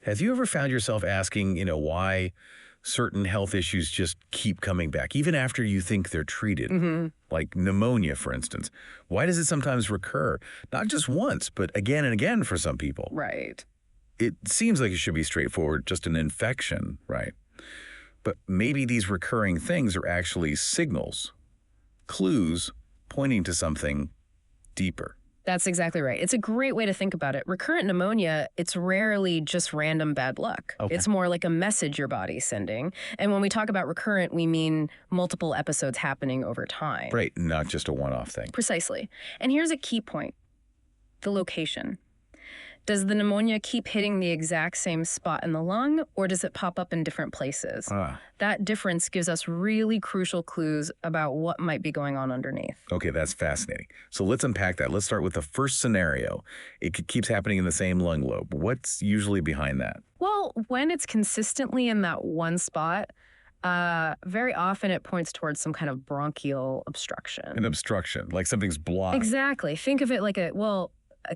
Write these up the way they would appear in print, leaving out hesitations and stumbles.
Have you ever found yourself asking, why certain health issues just keep coming back, even after you think they're treated? Like pneumonia, for instance. Why does it sometimes recur? Not just once, but again and again for some people. Right. It seems like it should be straightforward, just an infection, right? But maybe these recurring things are actually signals, clues pointing to something deeper. That's exactly right. It's a great way to think about it. Recurrent pneumonia, it's rarely just random bad luck. Okay. It's more like a message your body's sending. And when we talk about recurrent, we mean multiple episodes happening over time. Right, not just a one-off thing. Precisely. And here's a key point: the location. Does the pneumonia keep hitting the exact same spot in the lung, or does it pop up in different places? That difference gives us really crucial clues about what might be going on underneath. Okay, that's fascinating. So let's unpack that. Let's start with the first scenario. It keeps happening in the same lung lobe. What's usually behind that? Well, when it's consistently in that one spot, very often it points towards some kind of bronchial obstruction. An obstruction, like something's blocked. Exactly. Think of it like a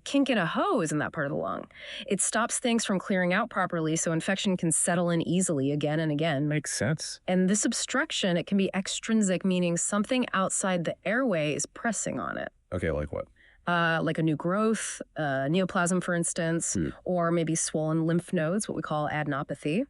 kink in a hose in that part of the lung. It stops things from clearing out properly so infection can settle in easily again and again. Makes sense. And this obstruction, it can be extrinsic, meaning something outside the airway is pressing on it. Okay, like what? Like a new growth, neoplasm, for instance, or maybe swollen lymph nodes, what we call adenopathy.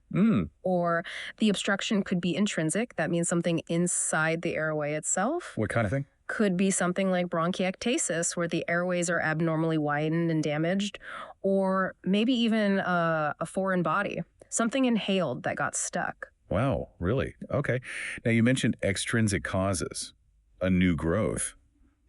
Or the obstruction could be intrinsic. That means something inside the airway itself. What kind of thing? Could be something like bronchiectasis, where the airways are abnormally widened and damaged, or maybe even a foreign body, something inhaled that got stuck. Wow, really? Okay. Now, you mentioned extrinsic causes, a new growth.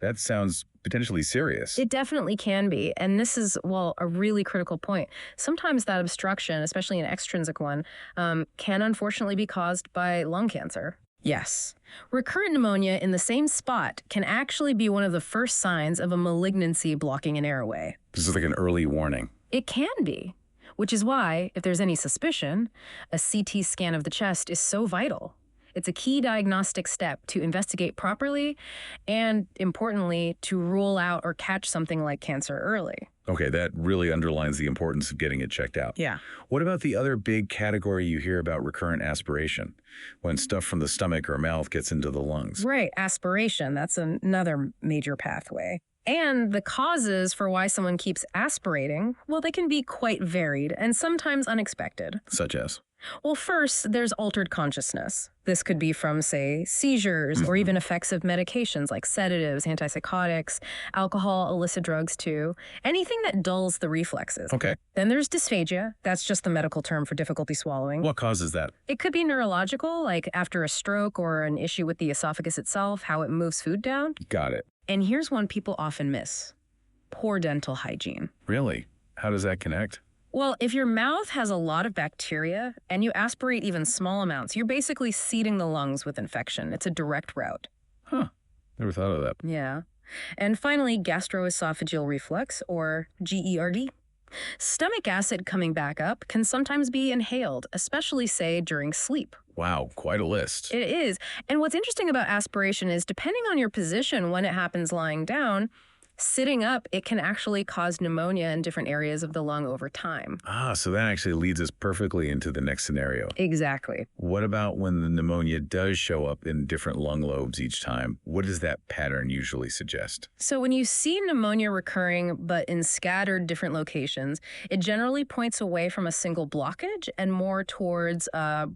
That sounds potentially serious. It definitely can be. And this is, a really critical point. Sometimes that obstruction, especially an extrinsic one, can unfortunately be caused by lung cancer. Yes. Recurrent pneumonia in the same spot can actually be one of the first signs of a malignancy blocking an airway. This is like an early warning. It can be, which is why, if there's any suspicion, a CT scan of the chest is so vital. It's a key diagnostic step to investigate properly and, importantly, to rule out or catch something like cancer early. Okay, that really underlines the importance of getting it checked out. Yeah. What about the other big category you hear about recurrent aspiration, when stuff from the stomach or mouth gets into the lungs? Right, aspiration. That's another major pathway. And the causes for why someone keeps aspirating, they can be quite varied and sometimes unexpected. Such as? Well, first, there's altered consciousness. This could be from, say, seizures or even effects of medications like sedatives, antipsychotics, alcohol, illicit drugs too. Anything that dulls the reflexes. Okay. Then there's dysphagia. That's just the medical term for difficulty swallowing. What causes that? It could be neurological, like after a stroke or an issue with the esophagus itself, how it moves food down. Got it. And here's one people often miss: poor dental hygiene. Really? How does that connect? Well, if your mouth has a lot of bacteria and you aspirate even small amounts, you're basically seeding the lungs with infection. It's a direct route. Huh. Never thought of that. Yeah. And finally, gastroesophageal reflux, or GERD. Stomach acid coming back up can sometimes be inhaled, especially, say, during sleep. Wow, quite a list. It is. And what's interesting about aspiration is, depending on your position when it happens lying down, sitting up, it can actually cause pneumonia in different areas of the lung over time. So that actually leads us perfectly into the next scenario. Exactly. What about when the pneumonia does show up in different lung lobes each time? What does that pattern usually suggest? So when you see pneumonia recurring, but in scattered different locations, it generally points away from a single blockage and more towards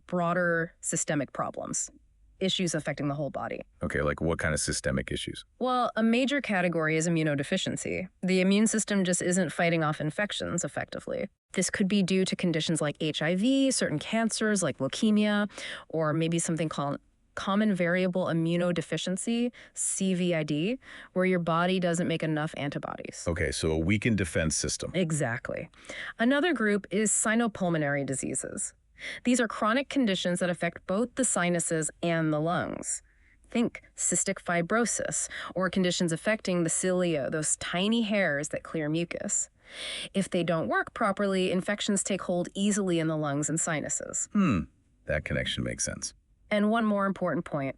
broader systemic problems. Issues affecting the whole body. Okay, like what kind of systemic issues? Well, a major category is immunodeficiency. The immune system just isn't fighting off infections effectively. This could be due to conditions like HIV, certain cancers like leukemia, or maybe something called common variable immunodeficiency, CVID, where your body doesn't make enough antibodies. Okay, so a weakened defense system. Exactly. Another group is sinopulmonary diseases. These are chronic conditions that affect both the sinuses and the lungs. Think cystic fibrosis, or conditions affecting the cilia, those tiny hairs that clear mucus. If they don't work properly, infections take hold easily in the lungs and sinuses. That connection makes sense. And one more important point: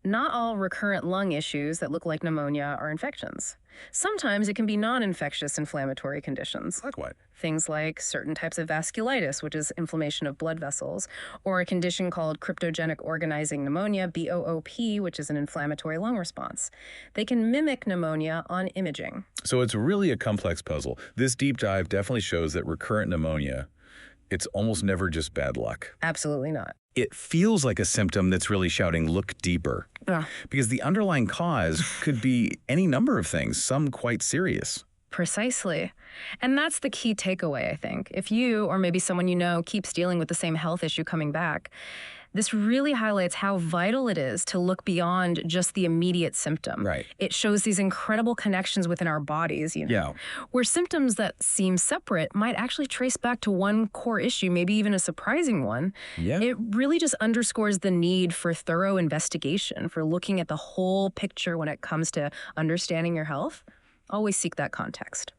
Not all recurrent lung issues that look like pneumonia are infections. Sometimes it can be non-infectious inflammatory conditions. Like what? Things like certain types of vasculitis, which is inflammation of blood vessels, or a condition called cryptogenic organizing pneumonia, BOOP, which is an inflammatory lung response. They can mimic pneumonia on imaging. So it's really a complex puzzle. This deep dive definitely shows that recurrent pneumonia, it's almost never just bad luck. Absolutely not. It feels like a symptom that's really shouting, look deeper. Because the underlying cause could be any number of things, some quite serious. Precisely. And that's the key takeaway, I think. If you, or maybe someone you know, keeps dealing with the same health issue coming back, this really highlights how vital it is to look beyond just the immediate symptom. Right. It shows these incredible connections within our bodies, where symptoms that seem separate might actually trace back to one core issue, maybe even a surprising one. Yeah. It really just underscores the need for thorough investigation, for looking at the whole picture when it comes to understanding your health. Always seek that context.